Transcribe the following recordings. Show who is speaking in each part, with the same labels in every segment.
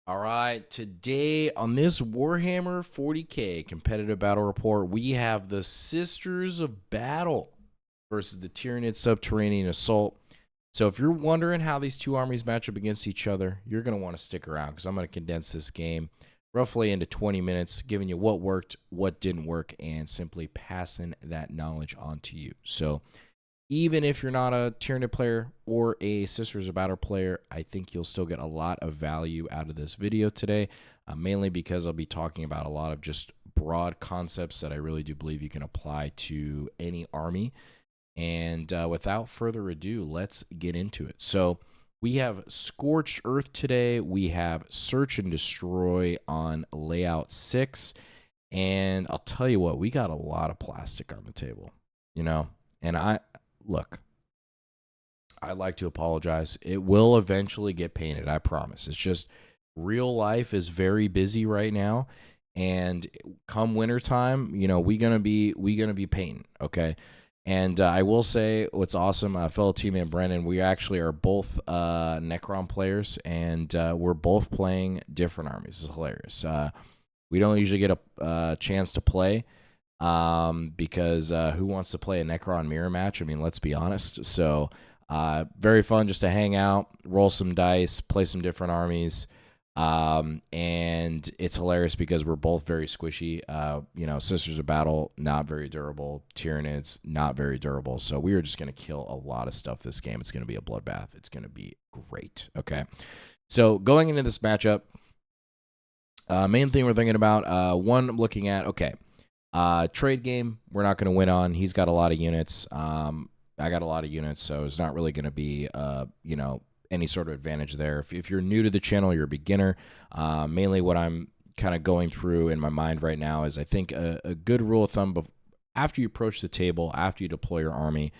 Speaker 1: All right, today on this Warhammer 40K competitive battle report, we have the Sisters of Battle versus the Tyranids Subterranean Assault. So if you're wondering how these two armies match up against each other, you're going to want to stick around because I'm going to condense this game roughly into 20 minutes, giving you what worked, what didn't work, and simply passing that knowledge on to you. So even if you're not a Tyranid player or a Sisters of Battle player, I think you'll still get a lot of value out of this video today, mainly because I'll be talking about a lot of just broad concepts that I really do believe you can apply to any army. And without further ado, let's get into it. So we have Scorched Earth today. We have Search and Destroy on layout 6. And I'll tell you what, we got a lot of plastic on the table, and look, I'd like to apologize. It will eventually get painted, I promise. It's just real life is very busy right now, and come wintertime, we gonna be painting, okay? And I will say what's awesome, fellow teammate Brennan, we actually are both Necron players, and we're both playing different armies. It's hilarious. We don't usually get a chance to play. Because who wants to play a Necron mirror match? I mean, let's be honest. So very fun just to hang out, roll some dice, play some different armies. And it's hilarious because we're both very squishy. Sisters of Battle, not very durable. Tyranids, not very durable. So we are just going to kill a lot of stuff this game. It's going to be a bloodbath. It's going to be great. Okay. So going into this matchup, main thing we're thinking about, one, I'm looking at, okay, trade game, we're not going to win on. He's got a lot of units. I got a lot of units, so it's not really going to be, any sort of advantage there. If you're new to the channel, you're a beginner. Mainly what I'm kind of going through in my mind right now is I think a good rule of thumb after you approach the table, after you deploy your army,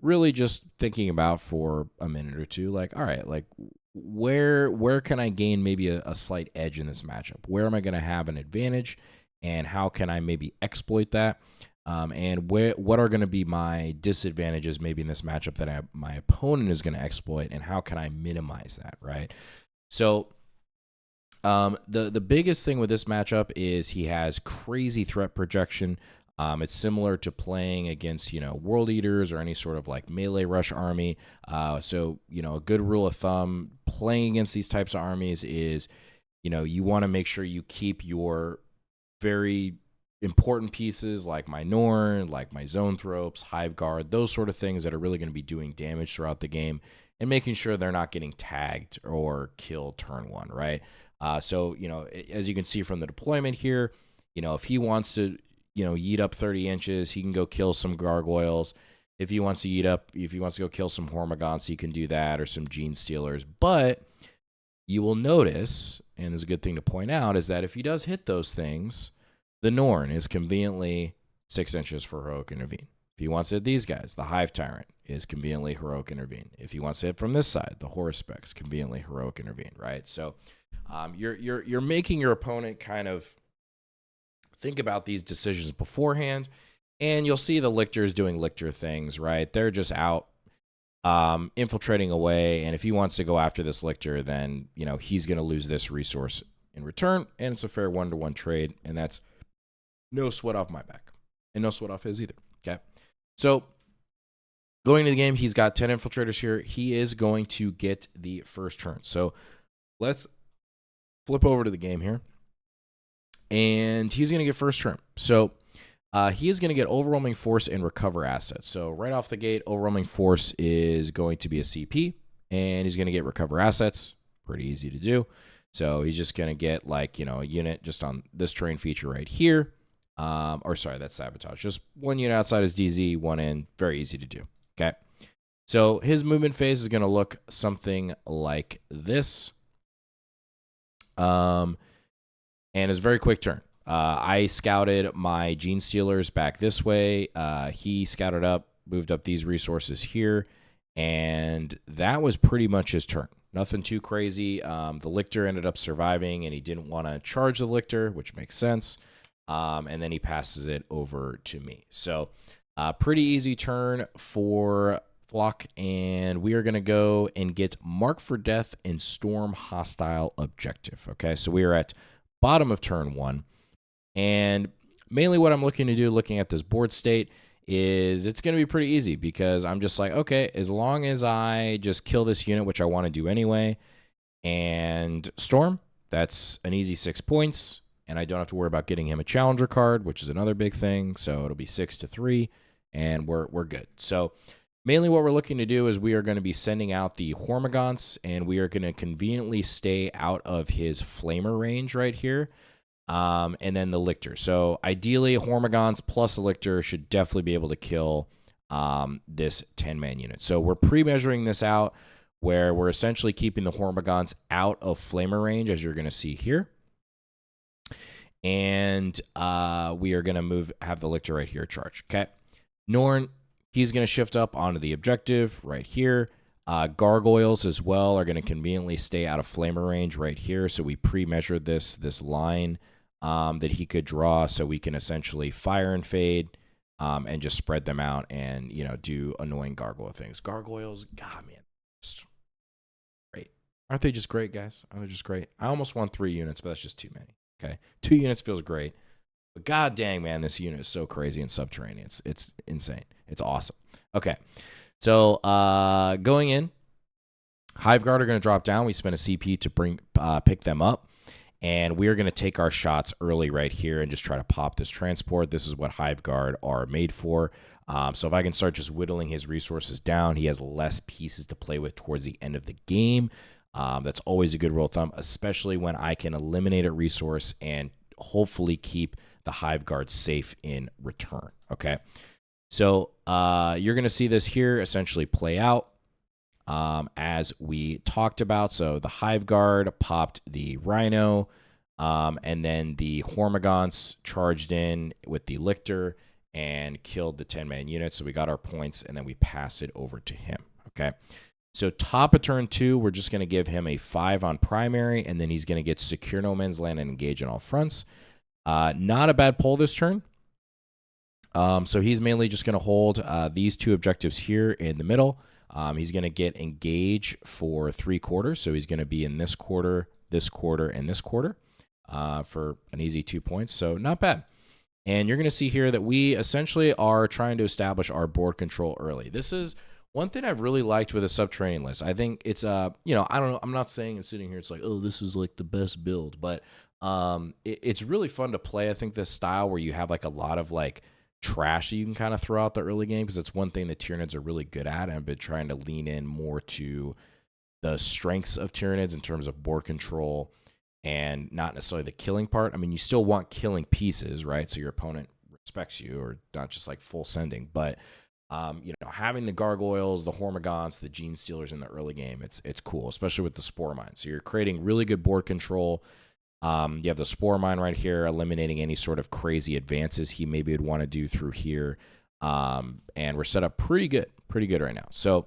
Speaker 1: really just thinking about for a minute or two, like, all right, like where can I gain maybe a slight edge in this matchup? Where am I going to have an advantage? And how can I maybe exploit that? And what are going to be my disadvantages maybe in this matchup that my opponent is going to exploit, and how can I minimize that, right? So the biggest thing with this matchup is he has crazy threat projection. It's similar to playing against, World Eaters or any sort of like melee rush army. So, a good rule of thumb playing against these types of armies is, you want to make sure you keep your very important pieces like my Norn, like my Zoanthropes, Hive Guard, those sort of things that are really going to be doing damage throughout the game, and making sure they're not getting tagged or killed turn one, right? So, as you can see from the deployment here, if he wants to, yeet up 30 inches, he can go kill some gargoyles. If he wants to go kill some Hormagaunts, he can do that, or some Gene Stealers. But you will notice, and there's a good thing to point out, is that if he does hit those things, the Norn is conveniently 6 inches for Heroic Intervene. If he wants to hit these guys, the Hive Tyrant is conveniently Heroic Intervene. If he wants to hit from this side, the Horus Specs, conveniently Heroic Intervene, right? So you're making your opponent kind of think about these decisions beforehand, and you'll see the Lictors doing Lictor things, right? They're just out infiltrating away, and if he wants to go after this Lictor, then he's going to lose this resource in return, and it's a fair one-to-one trade, and that's no sweat off my back, and no sweat off his either. Okay, so going into the game, he's got 10 infiltrators here. He is going to get the first turn. So let's flip over to the game here, and he's going to get first turn. So he is going to get Overwhelming Force and Recover Assets. So right off the gate, Overwhelming Force is going to be a CP, and he's going to get Recover Assets. Pretty easy to do. So he's just going to get like, a unit just on this terrain feature right here. That's Sabotage. Just one unit outside his DZ, one in. Very easy to do. Okay. So his movement phase is going to look something like this. And it's a very quick turn. I scouted my Gene Stealers back this way. He scouted up, moved up these resources here, and that was pretty much his turn. Nothing too crazy. The Lictor ended up surviving, and he didn't want to charge the Lictor, which makes sense. And then he passes it over to me. So pretty easy turn for flock, and we are going to go and get Mark for Death and Storm Hostile Objective. Okay, so we are at bottom of turn 1, and mainly what I'm looking to do, looking at this board state, is it's going to be pretty easy because I'm just like, okay, as long as I just kill this unit, which I want to do anyway, and Storm, that's an easy 6 points, and I don't have to worry about getting him a challenger card, which is another big thing. So it'll be 6-3, and we're good. So mainly what we're looking to do is we are going to be sending out the Hormagaunts, and we are going to conveniently stay out of his Flamer range right here. And then the Lictor. So ideally, Hormagaunts plus a Lictor should definitely be able to kill this 10-man unit. So we're pre-measuring this out where we're essentially keeping the Hormagaunts out of Flamer range, as you're going to see here. And we are going to have the Lictor right here charge. Okay. Norn, he's going to shift up onto the objective right here. Gargoyles as well are going to conveniently stay out of Flamer range right here. So we pre-measured this line that he could draw, so we can essentially fire and fade and just spread them out and, you know, do annoying gargoyle things. Gargoyles, God, man, great. Aren't they just great, guys? Aren't they just great? I almost won 3 units, but that's just too many. Okay, 2 units feels great, but god dang, man, this unit is so crazy in Subterranean. It's insane. It's awesome. Okay, so going in, Hive Guard are going to drop down. We spend a CP to pick them up. And we are going to take our shots early right here and just try to pop this transport. This is what Hive Guard are made for. So if I can start just whittling his resources down, he has less pieces to play with towards the end of the game. That's always a good rule of thumb, especially when I can eliminate a resource and hopefully keep the Hive Guard safe in return. Okay, so you're going to see this here essentially play out as we talked about. So the Hive Guard popped the Rhino, and then the Hormagaunts charged in with the Lictor and killed the 10-man unit. So we got our points, and then we pass it over to him. Okay. So top of turn 2, we're just going to give him a 5 on primary, and then he's going to get Secure No Man's Land and engage on all fronts. Not a bad pull this turn. So he's mainly just going to hold these 2 objectives here in the middle. He's going to get engage for 3 quarters. So he's going to be in this quarter, and this quarter for an easy 2 points. So not bad. And you're going to see here that we essentially are trying to establish our board control early. This is one thing I've really liked with a Subterranean list. I think it's, you know, I don't know. I'm not saying it's sitting here, it's like, oh, this is like the best build. But it's really fun to play. I think this style where you have like a lot of like trash that you can kind of throw out the early game, because it's one thing that Tyranids are really good at, and I've been trying to lean in more to the strengths of Tyranids in terms of board control and not necessarily the killing part. I mean, you still want killing pieces, right? So your opponent respects you, or not just like full sending, but you know, having the Gargoyles, the Hormagaunts, the Gene Stealers in the early game, it's cool, especially with the Spore Mine. So you're creating really good board control. You have the Spore Mine right here, eliminating any sort of crazy advances he maybe would want to do through here. And we're set up pretty good right now. So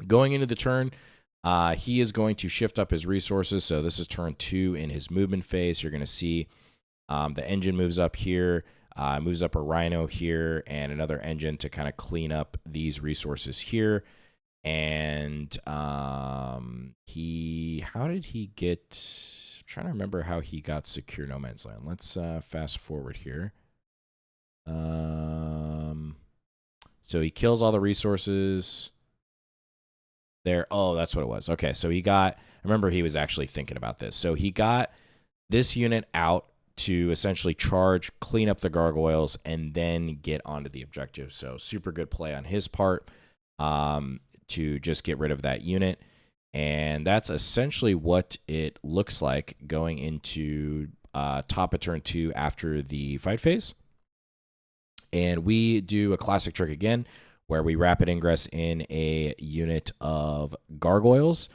Speaker 1: going into the turn, he is going to shift up his resources. So this is turn 2 in his movement phase. You're going to see the engine moves up here, moves up a Rhino here, and another engine to kind of clean up these resources here. And how did he get... I'm trying to remember how he got Secure No Man's Land. Let's fast forward here. So he kills all the resources there. Oh, that's what it was. Okay, so he got... I remember he was actually thinking about this. So he got this unit out to essentially charge, clean up the Gargoyles, and then get onto the objective. So super good play on his part to just get rid of that unit. And that's essentially what it looks like going into top of turn 2 after the fight phase. And we do a classic trick again, where we rapid ingress in a unit of Gargoyles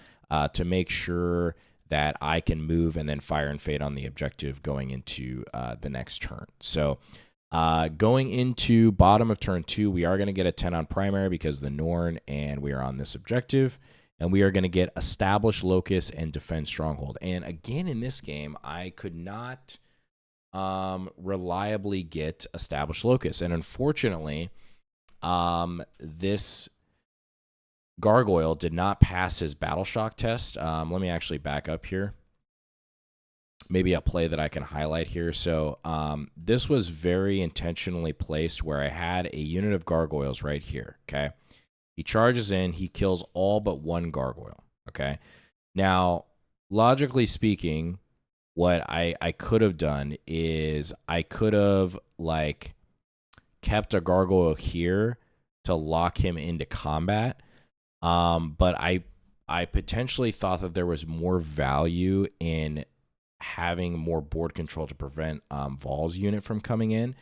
Speaker 1: to make sure that I can move and then fire and fade on the objective going into the next turn. So going into bottom of turn 2, we are going to get a 10 on primary because of the Norn, and we are on this objective. And we are going to get Establish Locus and Defend Stronghold. And again, in this game, I could not reliably get Establish Locus. And unfortunately, this Gargoyle did not pass his battle shock test. Let me actually back up here. Maybe a play that I can highlight here. So this was very intentionally placed where I had a unit of gargoyles right here, okay? He charges in, he kills all but one gargoyle, okay? Now, logically speaking, what I could have done is I could have, like, kept a gargoyle here to lock him into combat, but I potentially thought that there was more value in having more board control to prevent Vol's unit from coming in.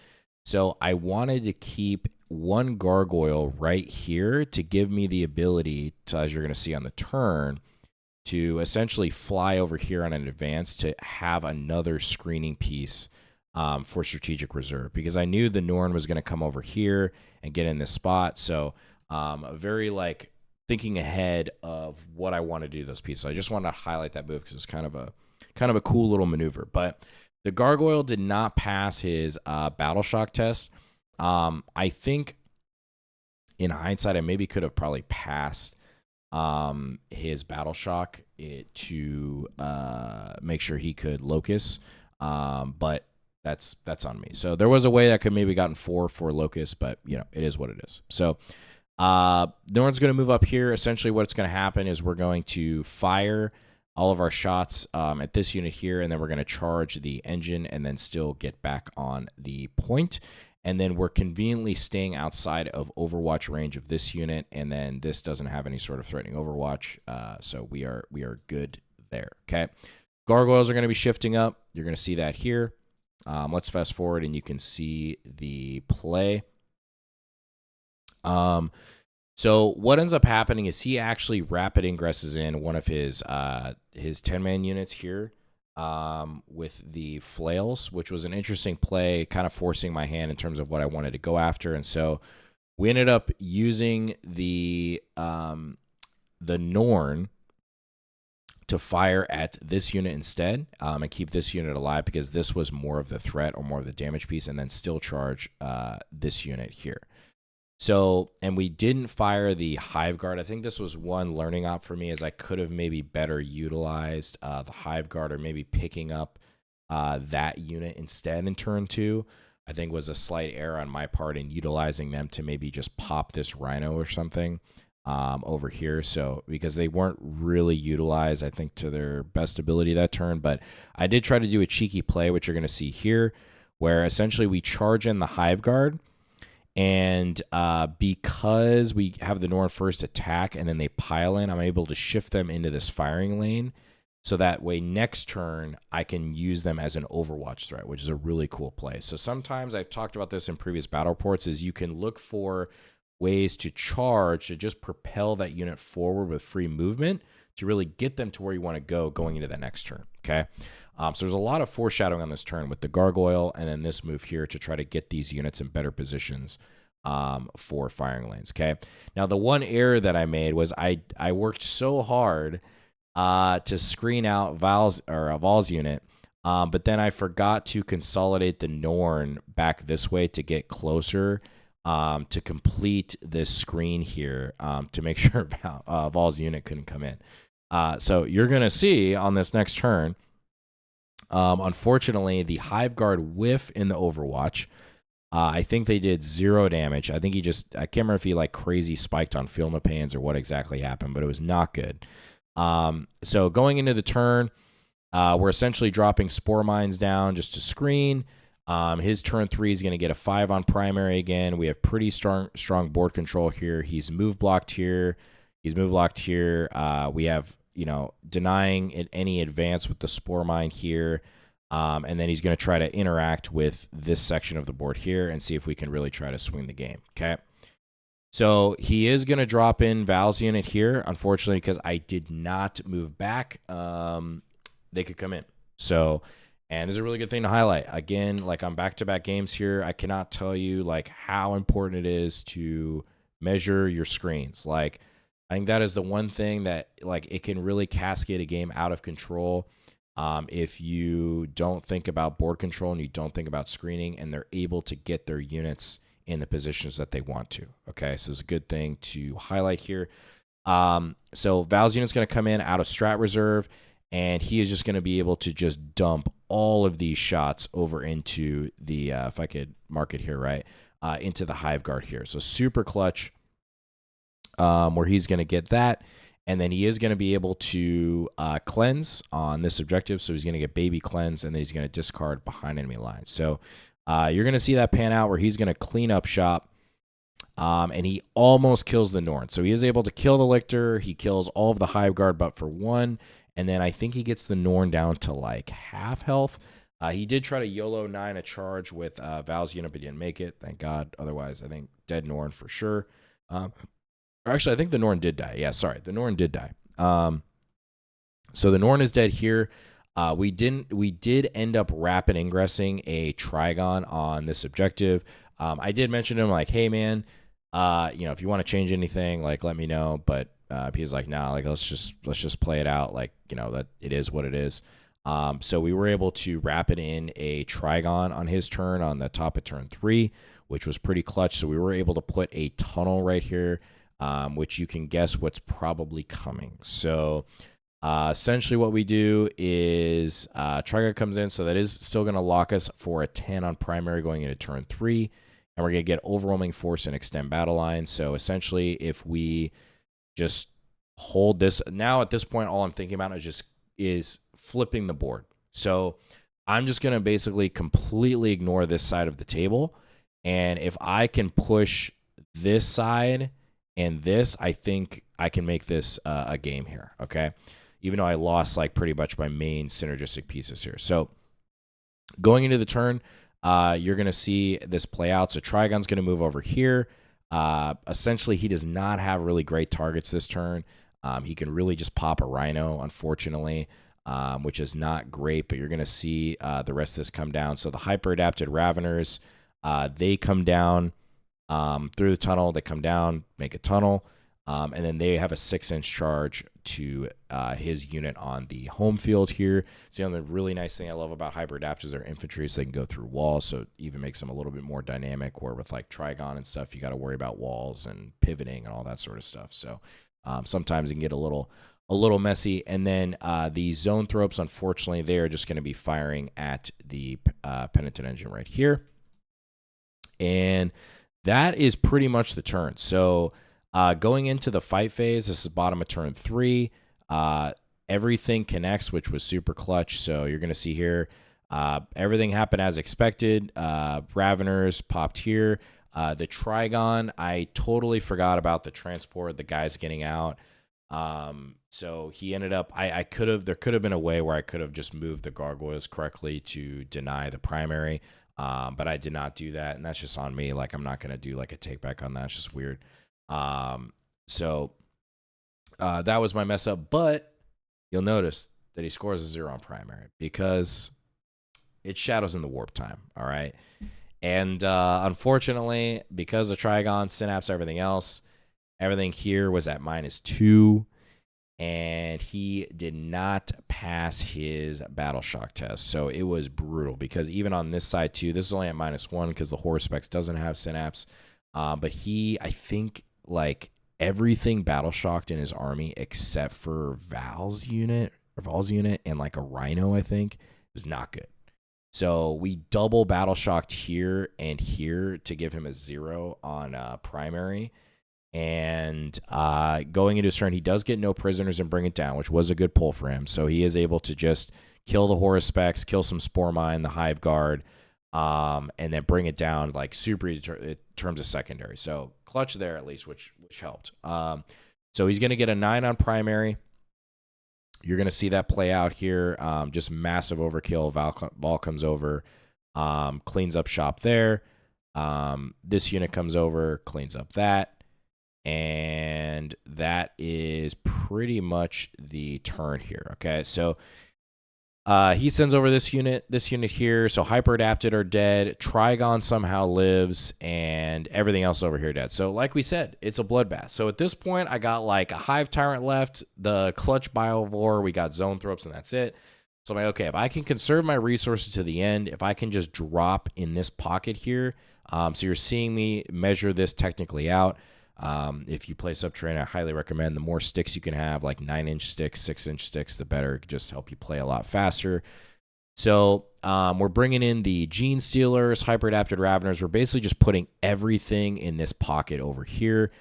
Speaker 1: So I wanted to keep one gargoyle right here to give me the ability to, as you're going to see on the turn, to essentially fly over here on an advance to have another screening piece for strategic reserve, because I knew the Norn was going to come over here and get in this spot. So very like thinking ahead of what I want to do those pieces. I just wanted to highlight that move because it's kind of a cool little maneuver. But the gargoyle did not pass his battle shock test. I think in hindsight, I maybe could have probably passed his battle shock to make sure he could locus, but that's on me. So there was a way that could maybe gotten 4 for locus, but you know, it is what it is. So Norn's going to move up here. Essentially what's going to happen is we're going to fire all of our shots at this unit here, and then we're going to charge the engine and then still get back on the point. And then we're conveniently staying outside of overwatch range of this unit, and then this doesn't have any sort of threatening overwatch, so we are good there. Okay, gargoyles are going to be shifting up. You're going to see that here. Let's fast forward, and you can see the play. So what ends up happening is he actually rapid ingresses in one of his 10-man units here. With the flails, which was an interesting play, kind of forcing my hand in terms of what I wanted to go after. And so we ended up using the Norn to fire at this unit instead, and keep this unit alive, because this was more of the threat or more of the damage piece, and then still charge this unit here. So, and we didn't fire the Hive Guard. I think this was one learning op for me, as I could have maybe better utilized the Hive Guard, or maybe picking up that unit instead in turn 2. I think was a slight error on my part in utilizing them to maybe just pop this Rhino or something over here. So, because they weren't really utilized, I think, to their best ability that turn. But I did try to do a cheeky play, which you're going to see here, where essentially we charge in the Hive Guard. And because we have the Norn first attack and then they pile in, I'm able to shift them into this firing lane. So that way next turn, I can use them as an overwatch threat, which is a really cool play. So sometimes, I've talked about this in previous battle reports, is you can look for ways to charge to just propel that unit forward with free movement to really get them to where you want to go going into the next turn, okay? So there's a lot of foreshadowing on this turn with the gargoyle and then this move here to try to get these units in better positions for firing lanes, okay? Now, the one error that I made was I worked so hard to screen out Vol's unit, but then I forgot to consolidate the Norn back this way to get closer to complete this screen here to make sure Vol's unit couldn't come in. So you're going to see on this next turn, unfortunately, the Hive Guard whiff in the Overwatch. I think they did 0 damage. I think I can't remember if he like crazy spiked on Film of Pains or what exactly happened, but it was not good. So going into the turn, we're essentially dropping Spore Mines down just to screen. His turn 3 is going to get a 5 on primary again. We have pretty strong board control here. He's move blocked here. He's move blocked here. We have, denying it any advance with the Spore Mine here. And then he's going to try to interact with this section of the board here and see if we can really try to swing the game. Okay. So he is going to drop in Val's unit here, unfortunately, because I did not move back. They could come in. So, and there's a really good thing to highlight. Again, like on back-to-back games here, I cannot tell you like how important it is to measure your screens. Like, I think that is the one thing that like it can really cascade a game out of control if you don't think about board control and you don't think about screening, and they're able to get their units in the positions that they want to. Okay, so it's a good thing to highlight here. So Val's unit's going to come in out of strat reserve, and he is just going to be able to just dump all of these shots over into the, if I could mark it here, right, into the Hive Guard here. So super clutch, where he's going to get that. And then he is going to be able to cleanse on this objective. So he's going to get baby cleanse, and then he's going to discard behind enemy lines. So you're going to see that pan out where he's going to clean up shop. And he almost kills the Norn. So he is able to kill the Lictor. He kills all of the Hive Guard but for one. And then I think he gets the Norn down to like half health. He did try to YOLO 9 a charge with Val's unit, but he didn't make it. Thank God. Otherwise, I think dead Norn for sure. Or actually, I think the Norn did die. Yeah, sorry. The Norn did die. So the Norn is dead here. We did end up rapid ingressing a Trigon on this objective. I did mention to him, like, hey, man, if you want to change anything, like, let me know. But he's like, nah, like, let's just play it out. Like, that it is what it is. So we were able to rapid in a Trigon on his turn on the top of turn 3, which was pretty clutch. So we were able to put a tunnel right here, which you can guess what's probably coming. So essentially what we do is Trigon comes in, so that is still going to lock us for a 10 on primary going into turn 3, and we're going to get overwhelming force and extend battle line. So essentially, if we just hold this, now at this point, all I'm thinking about is flipping the board. So I'm just going to basically completely ignore this side of the table, and if I can push this side and this, I think I can make this a game here, okay? Even though I lost like pretty much my main synergistic pieces here. So going into the turn, you're going to see this play out. So Trigon's going to move over here. Essentially, he does not have really great targets this turn. He can really just pop a Rhino, unfortunately, which is not great. But you're going to see the rest of this come down. So the hyper-adapted Raveners, they come down through the tunnel. They come down, make a tunnel. And then they have a 6-inch charge to his unit on the home field here. So the only really nice thing I love about hyper adapters are infantry, so they can go through walls. So it even makes them a little bit more dynamic. Where with like Trigon and stuff, you got to worry about walls and pivoting and all that sort of stuff. So sometimes it can get a little messy. And then the zone thropes, unfortunately, they are just going to be firing at the penitent engine right here. And that is pretty much the turn. So going into the fight phase, this is bottom of turn 3. Everything connects, which was super clutch. So you're going to see here, everything happened as expected. Raveners popped here. The Trigon, I totally forgot about the transport, the guys getting out. So he ended up, there could have been a way where I could have just moved the gargoyles correctly to deny the primary. But I did not do that. And that's just on me. Like, I'm not going to do like a take back on that. It's just weird. So that was my mess up, but you'll notice that he scores a 0 on primary because it shadows in the warp time. All right. And unfortunately, because of Trigon, Synapse, everything else, everything here was at -2, and he did not pass his battle shock test. So it was brutal because even on this side too, this is only at -1 because the Horror Specs doesn't have Synapse. But I think like everything battle shocked in his army except for Val's unit and like a Rhino, I think, was not good. So we double battle shocked here and here to give him a 0 on primary. And going into his turn, he does get no prisoners and bring it down, which was a good pull for him. So he is able to just kill the Horus Specs, kill some Spore Mine, the Hive Guard, and then bring it down like super in terms of secondary. So clutch there at least, which helped. So he's going to get a 9 on primary. You're going to see that play out here. Just massive overkill. Val comes over, cleans up shop there. This unit comes over, cleans up that. And that is pretty much the turn here. Okay, so he sends over this unit here. So hyper adapted are dead. Trigon somehow lives, and everything else over here dead. So like we said, it's a bloodbath. So at this point, I got like a Hive Tyrant left, the Clutch Biovore, we got Zone Thropes, and that's it. So I'm like, okay, if I can conserve my resources to the end, if I can just drop in this pocket here. So you're seeing me measure this technically out. If you play subterranean, I highly recommend. The more sticks you can have, like 9-inch sticks, 6-inch sticks, the better. It can just help you play a lot faster. So we're bringing in the Gene Stealers, Hyper-Adapted Raveners. We're basically just putting everything in this pocket over here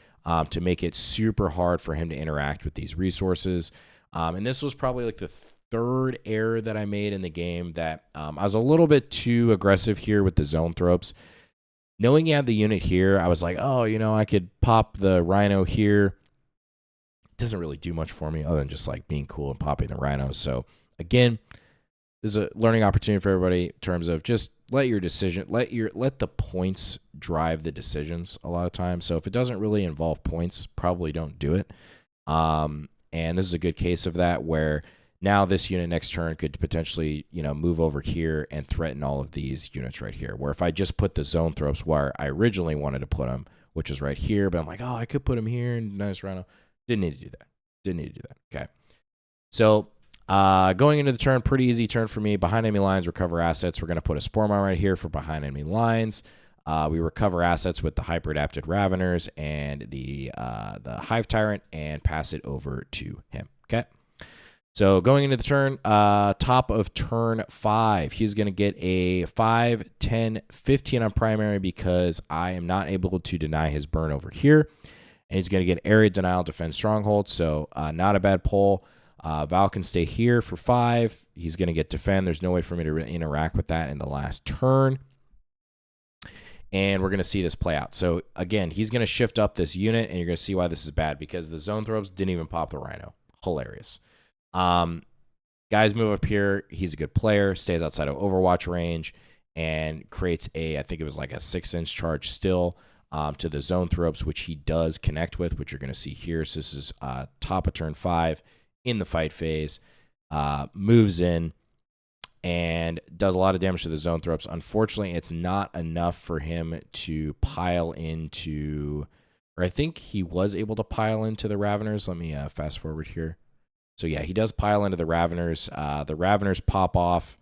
Speaker 1: to make it super hard for him to interact with these resources. And this was probably like the third error that I made in the game, that I was a little bit too aggressive here with the Zoanthropes. Knowing you have the unit here, I was like, oh, I could pop the Rhino here. It doesn't really do much for me other than just like being cool and popping the Rhinos. So again, this is a learning opportunity for everybody in terms of just let the points drive the decisions a lot of times. So if it doesn't really involve points, probably don't do it. And this is a good case of that, where now this unit next turn could potentially, move over here and threaten all of these units right here. Where if I just put the Zoanthropes where I originally wanted to put them, which is right here, but I'm like, oh, I could put them here and nice Rhino. Didn't need to do that. Okay. So going into the turn, pretty easy turn for me. Behind enemy lines, recover assets. We're going to put a Spore Mine right here for behind enemy lines. We recover assets with the Hyper-Adapted Raveners and the Hive Tyrant and pass it over to him. Okay. So going into the turn, top of turn 5, he's going to get a 5, 10, 15 on primary because I am not able to deny his burn over here. And he's going to get area denial, defend stronghold. So not a bad pull. Val can stay here for 5. He's going to get defend. There's no way for me to really interact with that in the last turn. And we're going to see this play out. So again, he's going to shift up this unit, and you're going to see why this is bad, because the Zoanthropes didn't even pop the Rhino. Hilarious. Guys move up here. He's a good player, stays outside of Overwatch range, and creates I think it was like a 6-inch charge still to the Zoanthropes, which he does connect with, which you're going to see here. So this is top of turn 5 in the fight phase. Moves in and does a lot of damage to the Zoanthropes. Unfortunately, it's not enough for him to pile into, or I think he was able to pile into the Raveners. Let me fast forward here. So yeah, he does pile into the Raveners. The Raveners pop off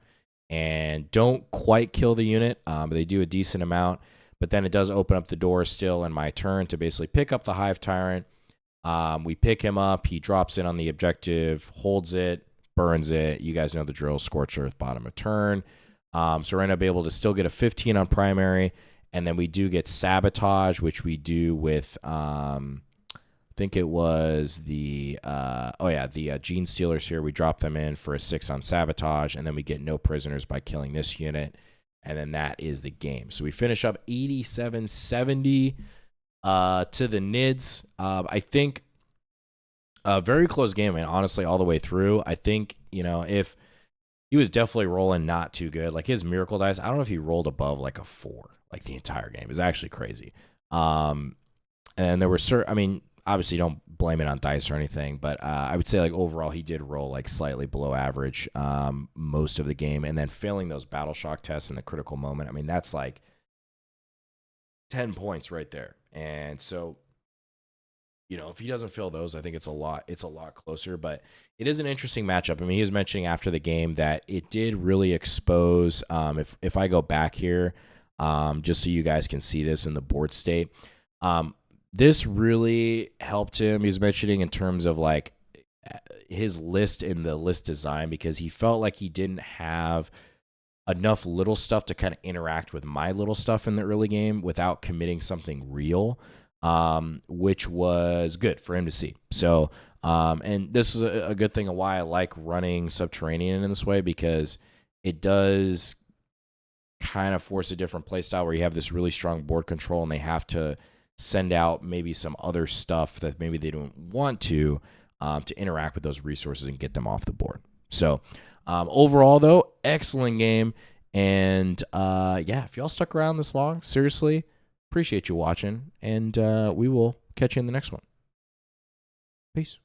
Speaker 1: and don't quite kill the unit, but they do a decent amount. But then it does open up the door still in my turn to basically pick up the Hive Tyrant. We pick him up. He drops in on the objective, holds it, burns it. You guys know the drill, Scorched Earth, bottom of turn. So we're going to be able to still get a 15 on primary. And then we do get Sabotage, which we do with... I think it was the Gene Stealers here. We drop them in for a 6 on Sabotage, and then we get no prisoners by killing this unit, and then that is the game. So we finish up 87-70 to the Nids. I think a very close game, and honestly, all the way through. I think, if he was definitely rolling not too good, like his Miracle Dice, I don't know if he rolled above like a 4, like the entire game. It's actually crazy. And there were obviously don't blame it on dice or anything, but I would say like overall he did roll like slightly below average most of the game, and then failing those battle shock tests in the critical moment. I mean, that's like 10 points right there. And so, if he doesn't fail those, I think it's a lot closer, but it is an interesting matchup. I mean, he was mentioning after the game that it did really expose, if I go back here, just so you guys can see this in the board state, this really helped him. He's mentioning in terms of like his list in the list design, because he felt like he didn't have enough little stuff to kind of interact with my little stuff in the early game without committing something real, which was good for him to see. So, and this is a good thing of why I like running Subterranean in this way, because it does kind of force a different play style where you have this really strong board control and they have to send out maybe some other stuff that maybe they don't want to interact with those resources and get them off the board. So overall, though, excellent game. And if y'all stuck around this long, seriously, appreciate you watching. And we will catch you in the next one. Peace.